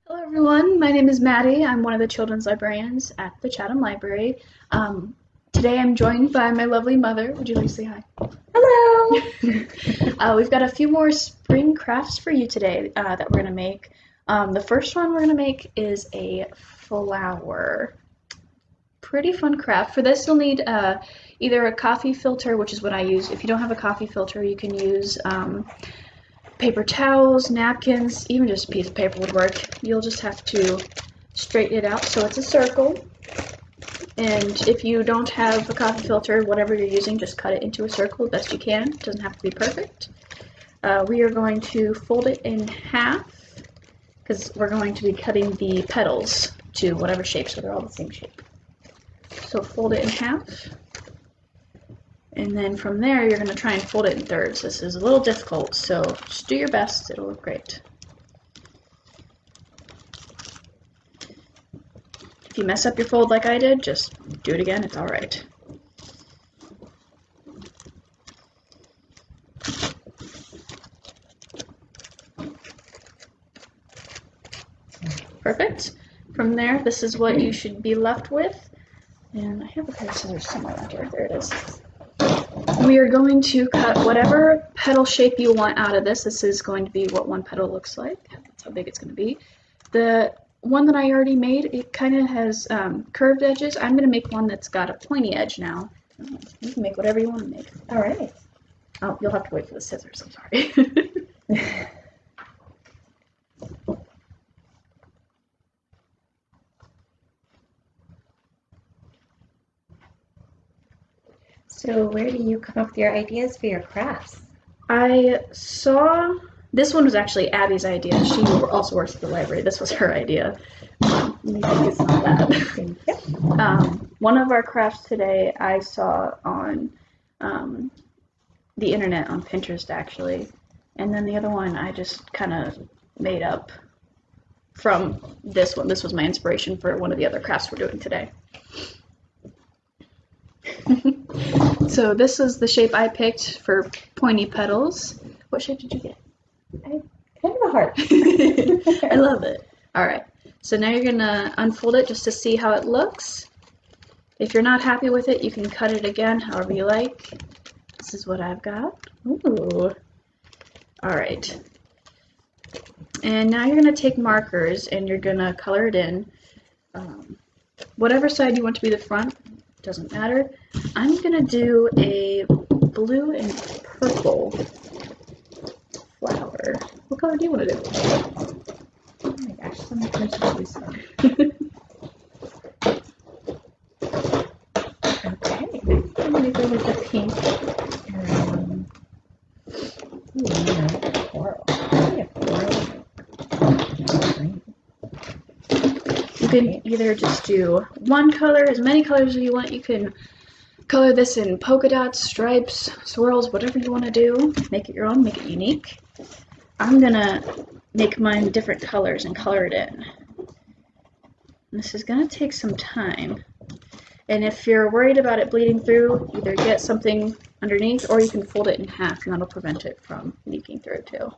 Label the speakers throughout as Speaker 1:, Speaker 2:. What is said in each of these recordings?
Speaker 1: Hello everyone, my name is Maddie. I'm one of the children's librarians at the Chatham Library. Today I'm joined by my lovely mother. Would you like to say hi?
Speaker 2: Hello!
Speaker 1: We've got a few more spring crafts for you today that we're going to make. The first one we're going to make is a flower. Pretty fun craft. For this you'll need either a coffee filter, which is what I use. If you don't have a coffee filter, you can use paper towels, napkins, even just a piece of paper would work. You'll just have to straighten it out so it's a circle. And if you don't have a coffee filter, whatever you're using, just cut it into a circle as best you can. It doesn't have to be perfect. We are going to fold it in half because we're going to be cutting the petals to whatever shape, so they're all the same shape. So fold it in half. And then from there, you're going to try and fold it in thirds. This is a little difficult, so just do your best. It'll look great. If you mess up your fold like I did, just do it again. It's all right. Perfect. From there, this is what you should be left with. And I have a pair of scissors somewhere around here. There it is. We are going to cut whatever petal shape you want out of this. This is going to be what one petal looks like. That's how big it's going to be. The one that I already made, it kind of has curved edges. I'm going to make one that's got a pointy edge now. You can make whatever you want to make.
Speaker 2: All right.
Speaker 1: Oh, you'll have to wait for the scissors. I'm sorry.
Speaker 2: So where do you come up with your ideas for your crafts?
Speaker 1: I saw this one was actually Abby's idea. She also works at the library. This was her idea. It's not bad. One of our crafts today I saw on the internet on Pinterest actually, and then the other one I just kind of made up from this one. This was my inspiration for one of the other crafts we're doing today. So this is the shape I picked for pointy petals. What shape did you get?
Speaker 2: Kind of a heart.
Speaker 1: I love it. All right. So now you're gonna unfold it just to see how it looks. If you're not happy with it, you can cut it again, however you like. This is what I've got. Ooh. All right. And now you're gonna take markers and you're gonna color it in. Whatever side you want to be the front, doesn't matter. I'm gonna do a blue and purple flower. What color do you want to do?
Speaker 2: Oh my gosh, so many colors to choose from. Okay.
Speaker 1: I'm gonna go with the pink.
Speaker 2: Coral. Yeah, coral. Green.
Speaker 1: You can either just do one color, as many colors as you want. You can color this in polka dots, stripes, swirls, whatever you want to do. Make it your own, make it unique. I'm gonna make mine different colors and color it in. This is gonna take some time. And if you're worried about it bleeding through, either get something underneath or you can fold it in half and that'll prevent it from leaking through too.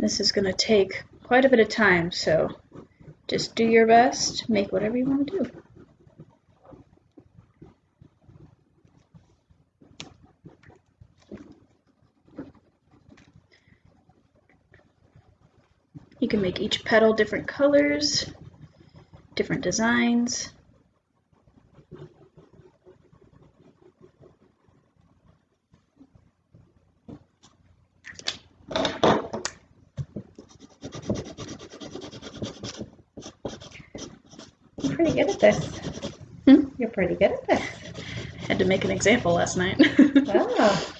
Speaker 1: This is gonna take quite a bit of time, so just do your best, make whatever you want to do. You can make each petal different colors, different designs.
Speaker 2: You're pretty good at this. You're pretty good at this.
Speaker 1: Had to make an example last night.
Speaker 2: Oh.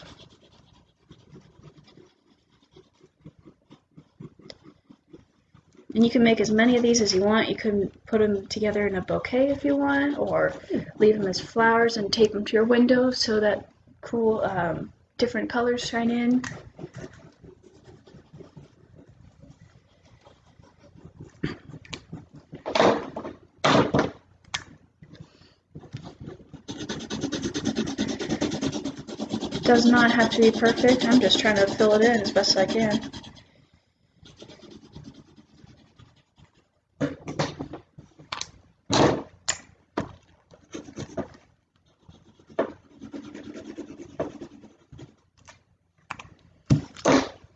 Speaker 1: And you can make as many of these as you want. You can put them together in a bouquet if you want, or leave them as flowers and tape them to your window so that cool different colors shine in. does not have to be perfect. I'm just trying to fill it in as best as I can.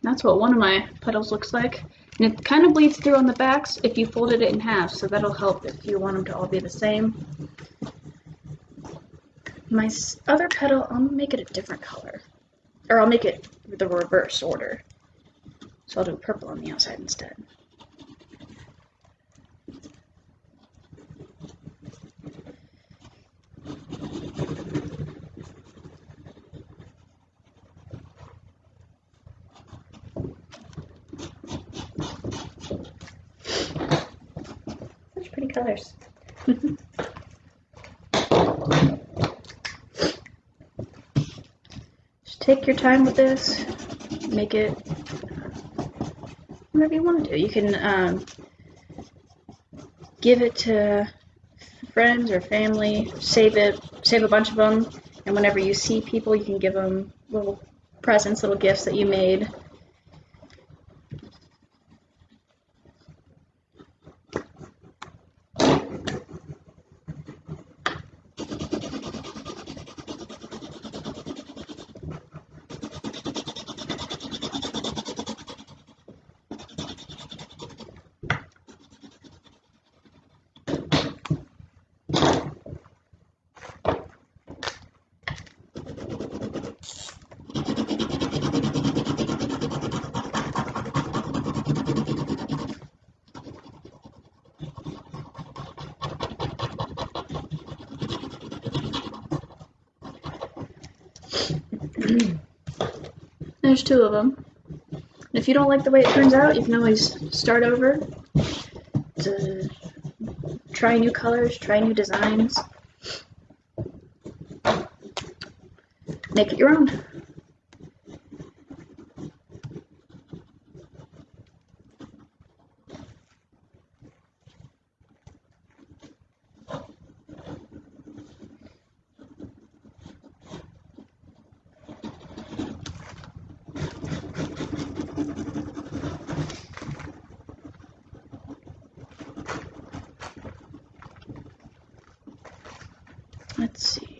Speaker 1: That's what one of my petals looks like. And it kind of bleeds through on the backs if you folded it in half, so that'll help if you want them to all be the same. My other petal, I'll make it a different color. Or I'll make it the reverse order. So I'll do purple on the outside instead.
Speaker 2: Such pretty colors.
Speaker 1: Just take your time with this. Make it whatever you want to do. You can give it to friends or family, save a bunch of them, and whenever you see people, you can give them little presents, little gifts that you made. There's two of them. If you don't like the way it turns out, you can always start over to try new colors, try new designs. Make it your own. Let's see.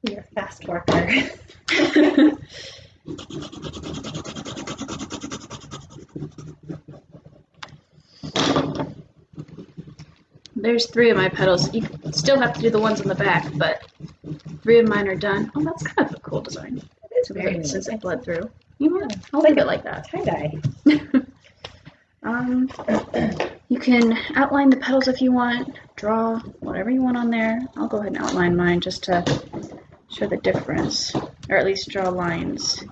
Speaker 2: You're a fast worker.
Speaker 1: There's 3 of my petals. You still have to do the ones on the back, but 3 of mine are done. Oh, that's kind of a cool design.
Speaker 2: It's very neat.
Speaker 1: Since it bled through. You know what? I'll leave it like that.
Speaker 2: Tie-dye.
Speaker 1: You can outline the petals if you want, draw whatever you want on there. I'll go ahead and outline mine just to show the difference, or at least draw lines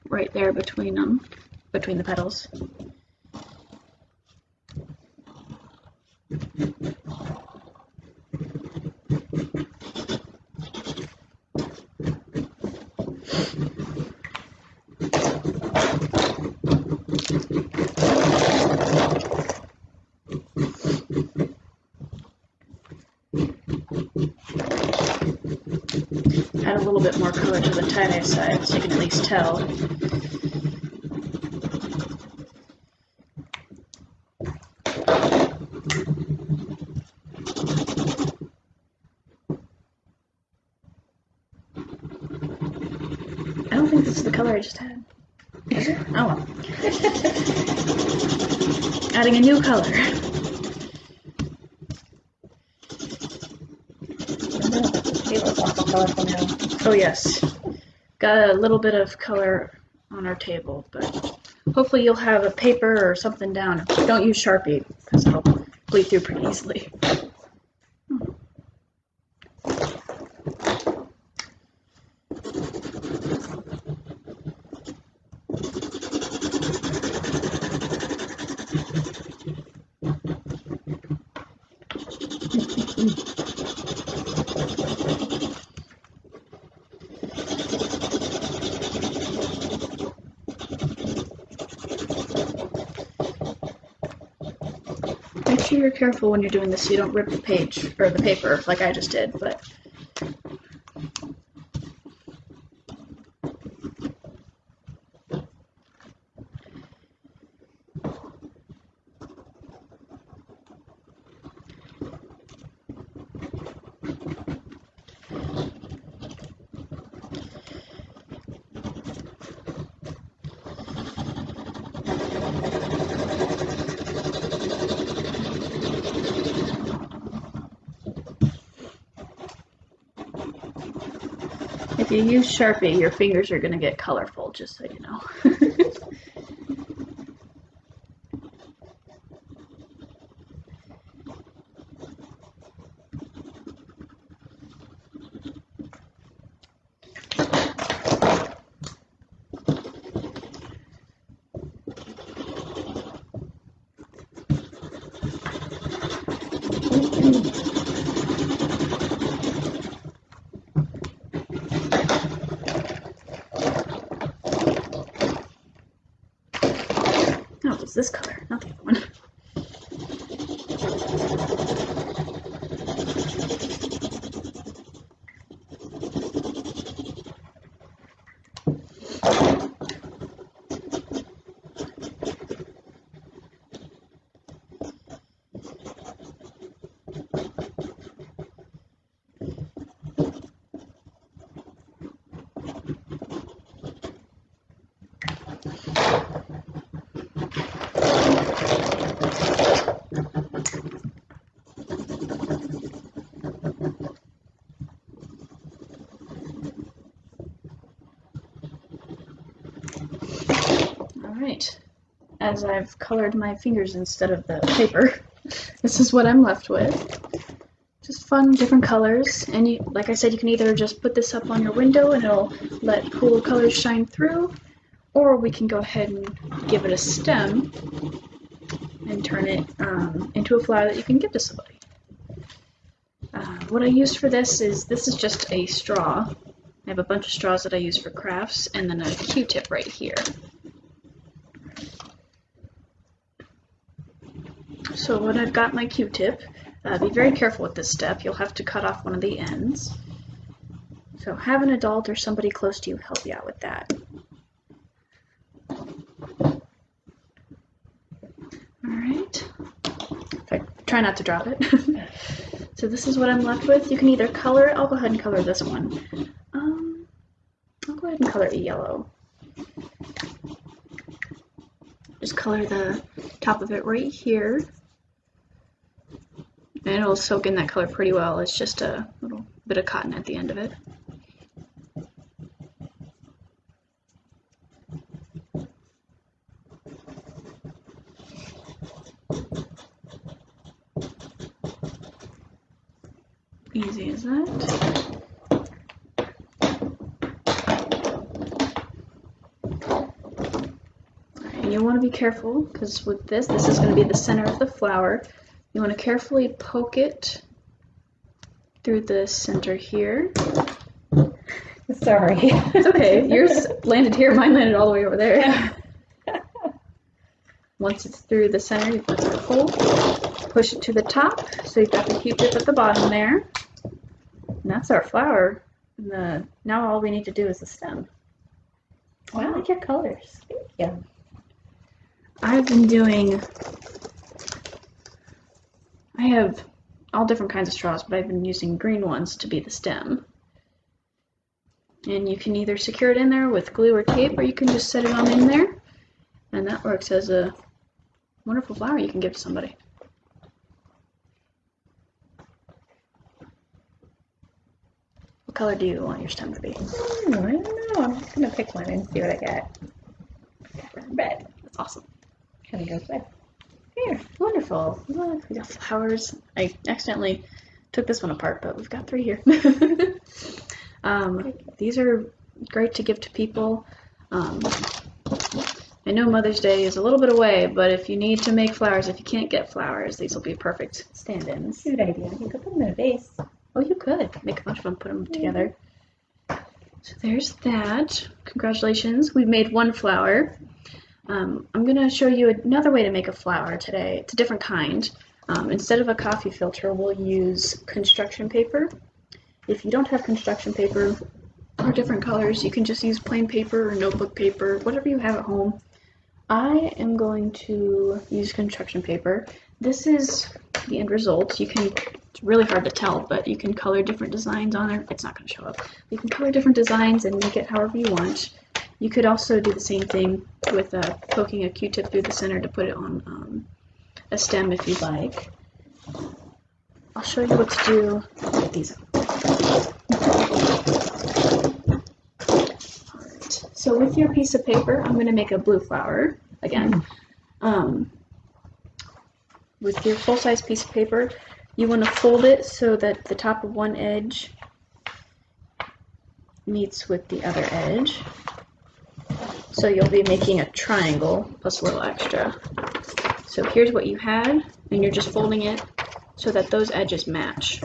Speaker 1: right there between them, between the petals. Add a little bit more color to the tie-dye side so you can at least tell. I don't think this is the color I just had. Is it? Oh well. Adding a new color.
Speaker 2: Table's awful colorful now.
Speaker 1: Oh yes. Got a little bit of color on our table, but hopefully you'll have a paper or something down. Don't use Sharpie because it'll bleed through pretty easily. Make sure you're careful when you're doing this so you don't rip the page or the paper like I just did, but if you use Sharpie, your fingers are going to get colorful, just so you know. Oh, it's this color, not the other one. Alright, as I've colored my fingers instead of the paper, this is what I'm left with. Just fun, different colors, and you, like I said, you can either just put this up on your window and it'll let cool colors shine through, or we can go ahead and give it a stem and turn it into a flower that you can give to somebody. What I used for this is just a straw. I have a bunch of straws that I use for crafts, and then a Q-tip right here. So when I've got my Q-tip, be very careful with this step. You'll have to cut off one of the ends. So have an adult or somebody close to you help you out with that. Alright. Try not to drop it. So this is what I'm left with. You can either color it. I'll go ahead and color this one. I'll go ahead and color it yellow. Just color the top of it right here. And it'll soak in that color pretty well. It's just a little bit of cotton at the end of it. Easy as that. And you want to be careful because with this is going to be the center of the flower. You want to carefully poke it through the center here.
Speaker 2: Sorry.
Speaker 1: It's okay. Yours landed here, mine landed all the way over there. Once it's through the center, you put the hole, push it to the top, so you've got the Q-tip at the bottom there. And that's our flower. And now all we need to do is the stem.
Speaker 2: Wow, I like your colors. Thank you.
Speaker 1: I've been doing, I have all different kinds of straws, but I've been using green ones to be the stem. And you can either secure it in there with glue or tape, or you can just set it on in there. And that works as a wonderful flower you can give to somebody. What color do you want your stem to be?
Speaker 2: I don't know. I'm just going to pick one and see what I get. Red.
Speaker 1: That's awesome.
Speaker 2: Kind of goes with. Here.
Speaker 1: Wonderful. Look, we got flowers. I accidentally took this one apart, but we've got 3 here. These are great to give to people. I know Mother's Day is a little bit away, but if you need to make flowers, if you can't get flowers, these will be perfect stand-ins.
Speaker 2: Good idea. You could put them in a vase.
Speaker 1: Oh, you could. Make a bunch of them, put them together. So there's that. Congratulations. We've made 1 flower. I'm going to show you another way to make a flower today. It's a different kind. Instead of a coffee filter, we'll use construction paper. If you don't have construction paper or different colors, you can just use plain paper or notebook paper, whatever you have at home. I am going to use construction paper. This is the end result. It's really hard to tell, but you can color different designs on there. It's not going to show up. You can color different designs and make it however you want. You could also do the same thing with poking a Q-tip through the center to put it on a stem if you'd like. I'll show you what to do. I'll get these out. Alright, so with your piece of paper, I'm going to make a blue flower again. With your full-size piece of paper, you want to fold it so that the top of one edge meets with the other edge. So you'll be making a triangle plus a little extra. So here's what you had, and you're just folding it so that those edges match.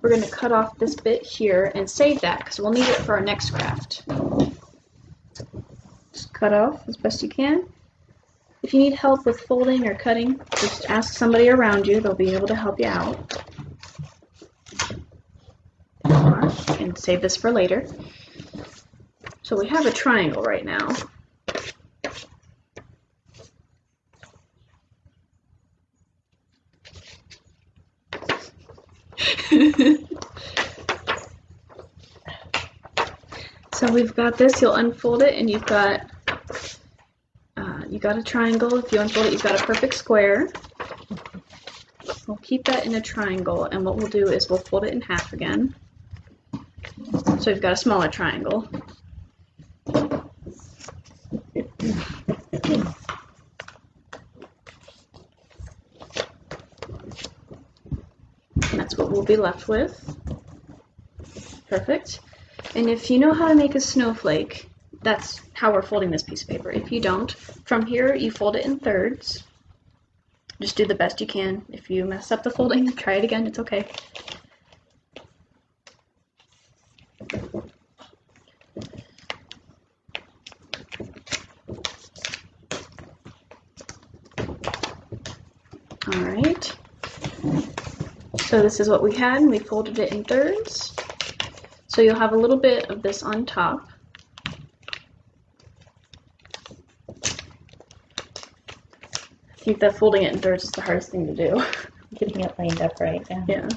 Speaker 1: We're going to cut off this bit here and save that because we'll need it for our next craft. Just cut off as best you can. If you need help with folding or cutting, just ask somebody around you. They'll be able to help you out. Or you can save this for later. So we have a triangle right now. So we've got this. You'll unfold it, and you've got a triangle. If you unfold it, you've got a perfect square. We'll keep that in a triangle, and what we'll do is we'll fold it in half again. So we've got a smaller triangle. And that's what we'll be left with. Perfect. And if you know how to make a snowflake, that's how we're folding this piece of paper. If you don't, from here you fold it in thirds. Just do the best you can. If you mess up the folding, try it again, it's okay. Alright. So this is what we had, and we folded it in thirds. So you'll have a little bit of this on top. I think that folding it in thirds is the hardest thing to do.
Speaker 2: Getting it lined up right.
Speaker 1: Yeah.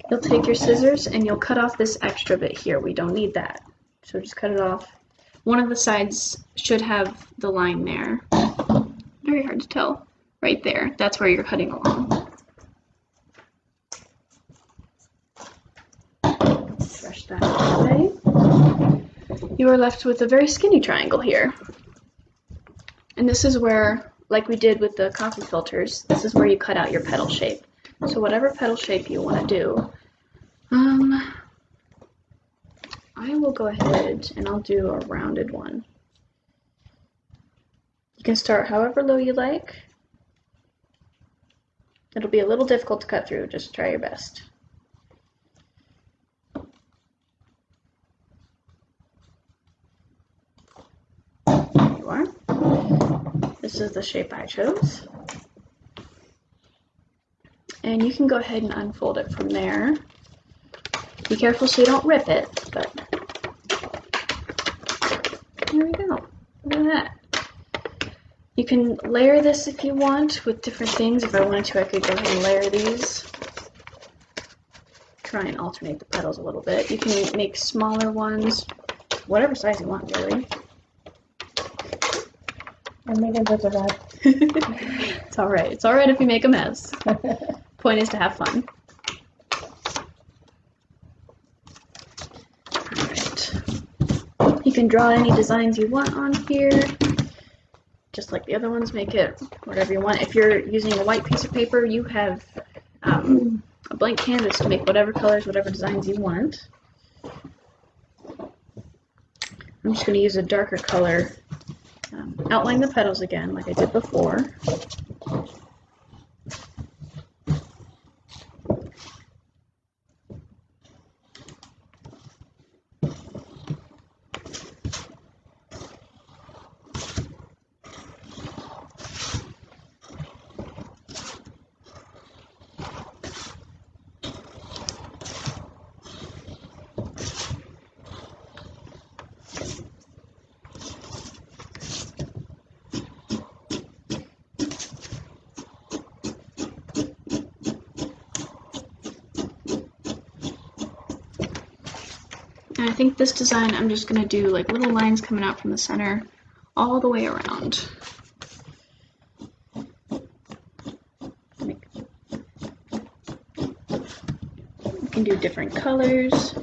Speaker 1: You'll take your scissors and you'll cut off this extra bit here. We don't need that. So just cut it off. One of the sides should have the line there. Very hard to tell. Right there. That's where you're cutting along. Brush that away. You are left with a very skinny triangle here. And this is where, like we did with the coffee filters, this is where you cut out your petal shape. So whatever petal shape you want to do, I will go ahead and I'll do a rounded one. You can start however low you like. It'll be a little difficult to cut through, just try your best. There you are. This is the shape I chose. And you can go ahead and unfold it from there. Be careful so you don't rip it, but there we go. Look at that. You can layer this if you want with different things. If I wanted to, I could go ahead and layer these. Try and alternate the petals a little bit. You can make smaller ones, whatever size you want, really.
Speaker 2: I'm making such a mess.
Speaker 1: It's alright. It's alright if you make a mess. Point is to have fun. Alright. You can draw any designs you want on here, just like the other ones. Make it whatever you want. If you're using a white piece of paper, you have a blank canvas to make whatever colors, whatever designs you want. I'm just going to use a darker color, outline the petals again like I did before. And I think this design, I'm just going to do like little lines coming out from the center all the way around. You can do different colors.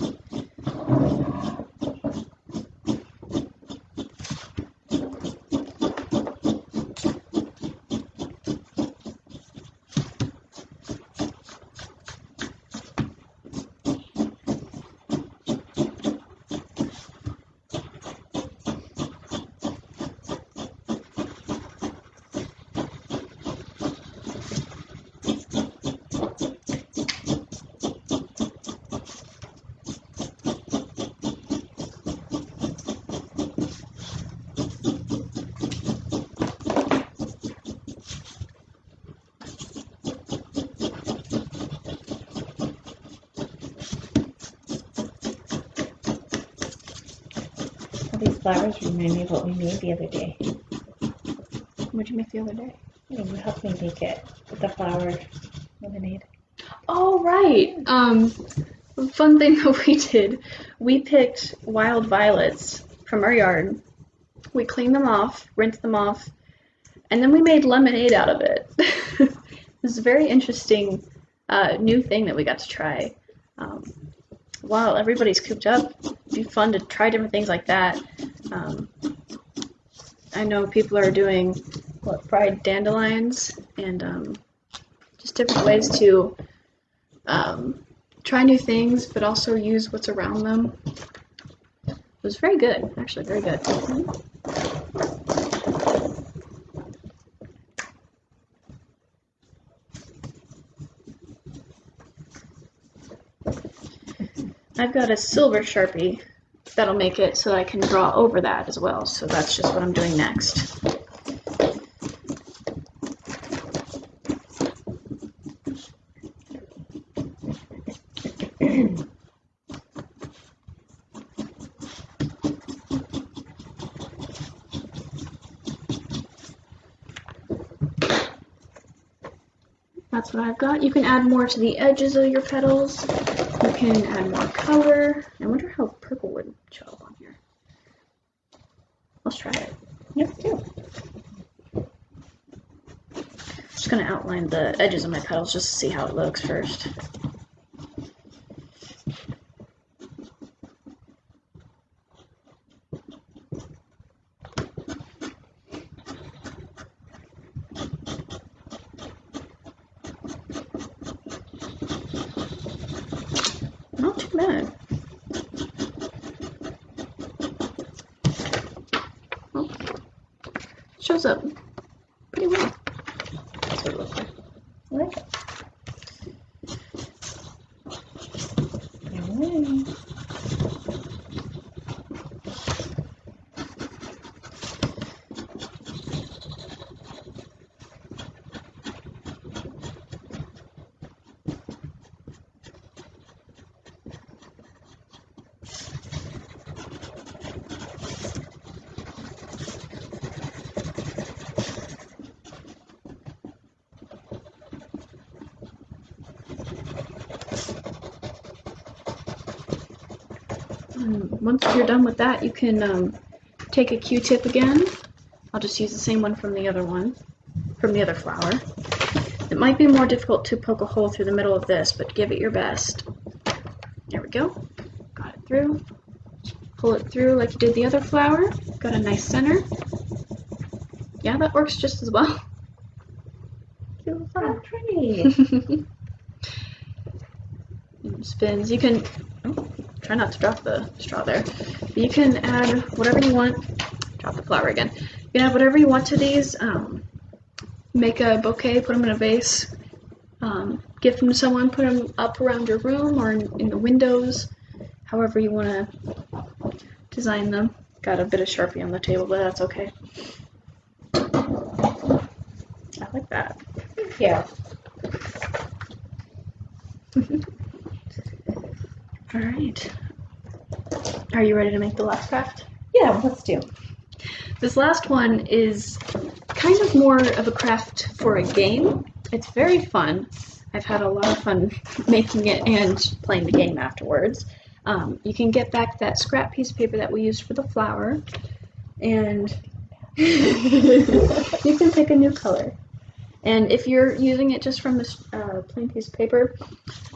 Speaker 2: These flowers remind me of what we made the other day.
Speaker 1: What'd you make the other day?
Speaker 2: You helped me make it with the flower lemonade.
Speaker 1: Oh, right. Fun thing that we did, we picked wild violets from our yard. We cleaned them off, rinsed them off, and then we made lemonade out of it. This is a very interesting new thing that we got to try. While everybody's cooped up, it'd be fun to try different things like that. I know people are doing fried dandelions and just different ways to try new things, but also use what's around them. It was very good, actually, very good. I've got a silver Sharpie that'll make it so that I can draw over that as well. So that's just what I'm doing next. That's what I've got. You can add more to the edges of your petals. You can add more color. I wonder how purple would show up on here. Let's try it.
Speaker 2: Yep, too.
Speaker 1: Just gonna outline the edges of my petals just to see how it looks first. Not too bad. Oh, shows up pretty well. That's what it looks like.
Speaker 2: I like it. Alright.
Speaker 1: Once you're done with that, you can take a Q-tip again. I'll just use the same one from the other flower. It might be more difficult to poke a hole through the middle of this, but give it your best. There we go. Got it through. pull it through like you did the other flower. Got a nice center. Yeah, that works just as well. Cute little flower.
Speaker 2: Pretty.
Speaker 1: Spins. You can try not to drop the straw there. You can add whatever you want. Drop the flower again. You can add whatever you want to these. Make a bouquet, put them in a vase, gift them to someone, put them up around your room or in the windows, however you want to design them. Got a bit of Sharpie on the table, but that's okay. I like that.
Speaker 2: Thank you.
Speaker 1: All right. Are you ready to make the last craft?
Speaker 2: Yeah, let's do.
Speaker 1: This last one is kind of more of a craft for a game. It's very fun. I've had a lot of fun making it and playing the game afterwards. You can get back that scrap piece of paper that we used for the flower, and you can pick a new color. And if you're using it just from this plain piece of paper,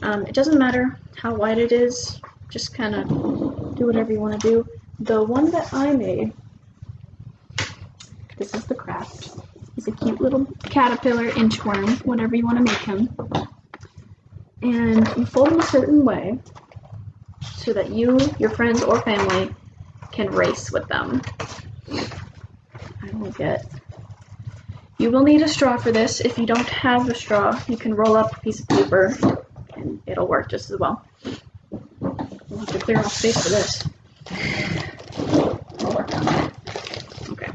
Speaker 1: it doesn't matter how white it is. Just kind of do whatever you want to do. The one that I made, this is the craft. He's a cute little caterpillar, inchworm, whatever you want to make him. And you fold him a certain way so that you, your friends, or family can race with them. You will need a straw for this. If you don't have a straw, you can roll up a piece of paper and it'll work just as well. We'll have to clear off space for this. I'll work on that. Okay.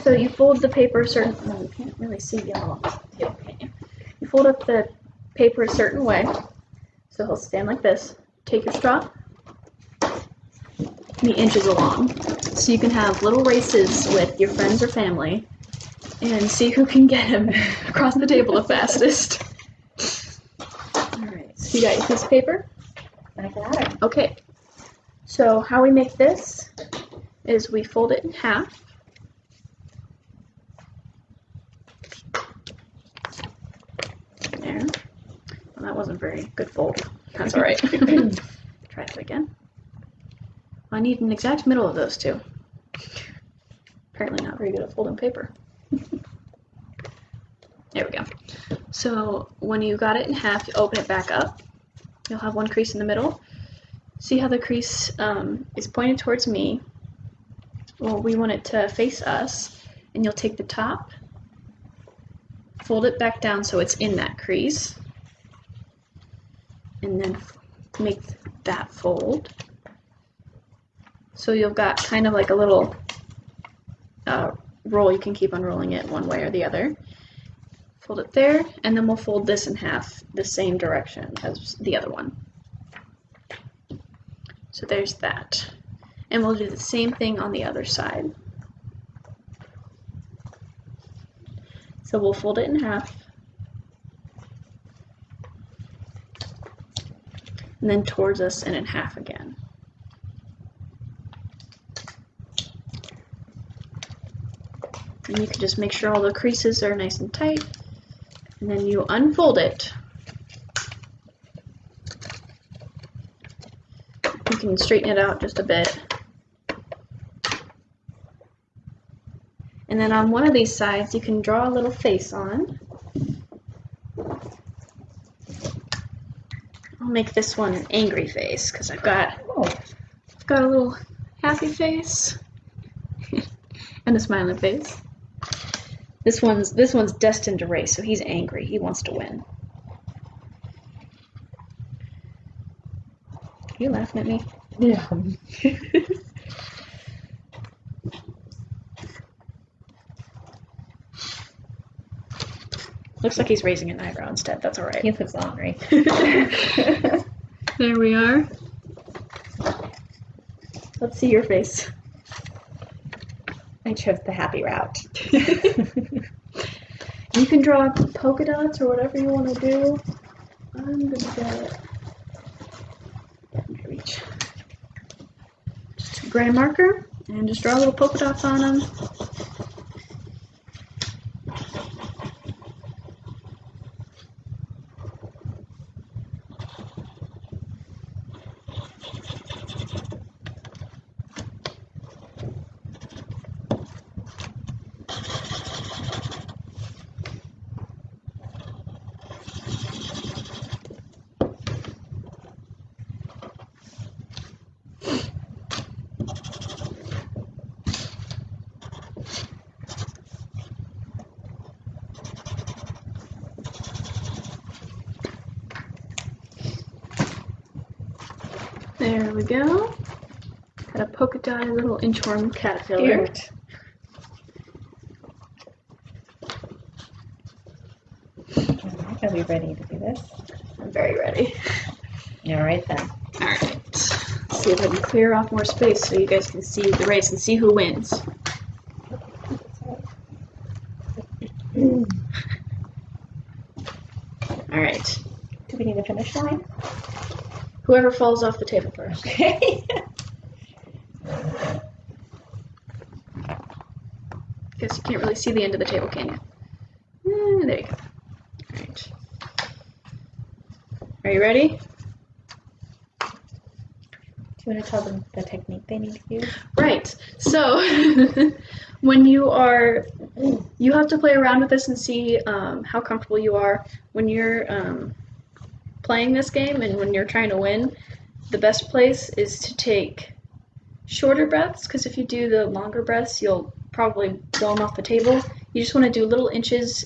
Speaker 1: So you fold the paper a certain way. You can't really see yellow tail, can you? You fold up the paper a certain way. So he'll stand like this. Take your straw. Be inches along. So you can have little races with your friends or family and see who can get him across the table the fastest. Alright, so you got your piece of paper?
Speaker 2: I got it.
Speaker 1: Okay. So how we make this is we fold it in half. There. Well, that wasn't very good fold. That's alright. Try that again. I need an exact middle of those two. Apparently not very good at folding paper. There we go. So when you got it in half, you open it back up. You'll have one crease in the middle. See how the crease is pointed towards me? Well, we want it to face us, and you'll take the top, fold it back down so it's in that crease, and then make that fold. So you've got kind of like a little roll. You can keep unrolling it one way or the other. Fold it there, and then we'll fold this in half the same direction as the other one. So there's that. And we'll do the same thing on the other side. So we'll fold it in half. And then towards us and in half again. And you can just make sure all the creases are nice and tight. And then you unfold it. You can straighten it out just a bit. And then on one of these sides, you can draw a little face on. I'll make this one an angry face because I've got a little happy face and a smiling face. This one's destined to race, so he's angry. He wants to win. Are you laughing at me?
Speaker 2: Yeah.
Speaker 1: Looks like he's raising an eyebrow instead. That's all right.
Speaker 2: He looks angry.
Speaker 1: There we are. Let's see your face.
Speaker 2: I chose the happy route.
Speaker 1: You can draw polka dots or whatever you want to do. I'm gonna get my reach. Just a gray marker and just draw little polka dots on them. There we go. Got a polka dot little inchworm caterpillar.
Speaker 2: Cute. Alright, are we ready to do this?
Speaker 1: I'm very ready.
Speaker 2: All right then.
Speaker 1: Alright. Let's see if I can clear off more space so you guys can see the race and see who wins. Alright.
Speaker 2: Do we need a finish line?
Speaker 1: Whoever falls off the table first.
Speaker 2: Okay.
Speaker 1: Guess you can't really see the end of the table, can you? There you go. Alright. Are you ready?
Speaker 2: Do you want to tell them the technique they need to use?
Speaker 1: Right. So when you have to play around with this and see how comfortable you are when you're playing this game, and when you're trying to win. The best place is to take shorter breaths, because if you do the longer breaths, you'll probably blow them off the table. You just want to do little inches,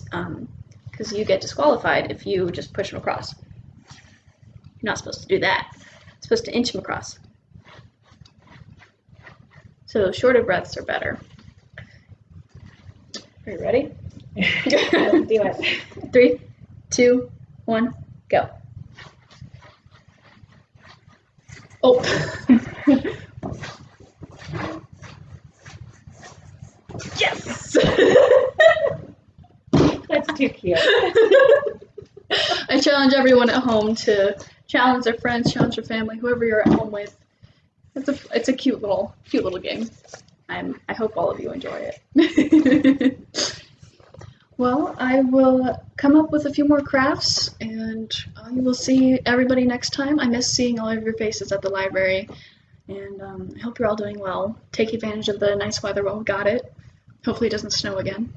Speaker 1: because you get disqualified if you just push them across. You're not supposed to do that. You're supposed to inch them across. So shorter breaths are better. Are you ready?
Speaker 2: Let's do it.
Speaker 1: 3, 2, 1, go. Oh. Yes!
Speaker 2: That's too cute.
Speaker 1: I challenge everyone at home to challenge their friends, challenge their family, whoever you're at home with. It's a cute little game. I hope all of you enjoy it. Well, I will come up with a few more crafts, and I will see everybody next time. I miss seeing all of your faces at the library, and I hope you're all doing well. Take advantage of the nice weather while we got it. Hopefully it doesn't snow again.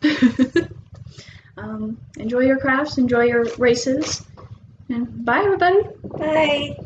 Speaker 1: Enjoy your crafts, enjoy your races, and bye everybody!
Speaker 2: Bye.